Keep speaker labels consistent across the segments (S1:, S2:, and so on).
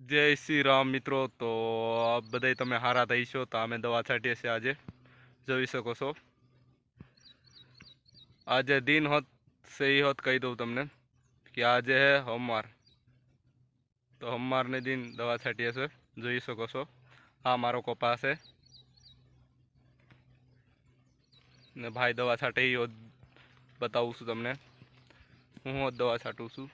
S1: जय श्री राम मित्रों। तो बधाई तमे हारा थई छो। तो आमे दवा छाटीए छे आज जोई सको छो। आज दिन होत सही होत कही दઉં तमने कि आज है सोमवार। तो सोमवार ने दिन दवा छाटीए छे जोई सको छो। आ मारो कपास है ने भाई दवा छाटे ई बताऊं छुं तमने। हूँ दवा छाटू छुं।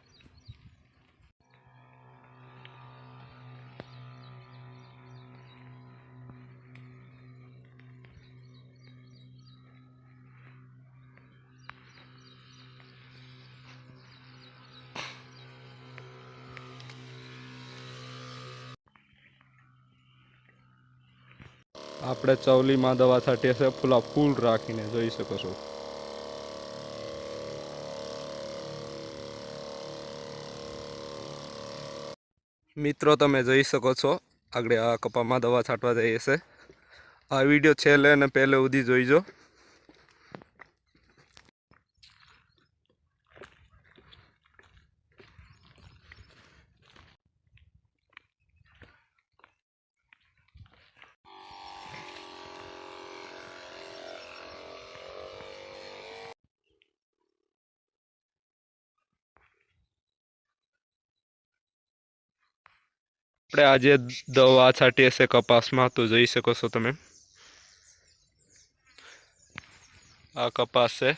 S1: આપણે ચવલીમાં દવા છાટીએ છીએ ફૂલા ફૂલ રાખીને જોઈ શકો છો। મિત્રો તમે જોઈ શકો છો આગળ આ કપામાં દવા છાંટવા જઈએ છે। આ વિડીયો છેલ્લે અને પહેલે સુધી જોઈજો। આપણે આજે દવા છાંટીએ છે કપાસમાં તો જોઈ શકો છો તમે। આ કપાસ છે।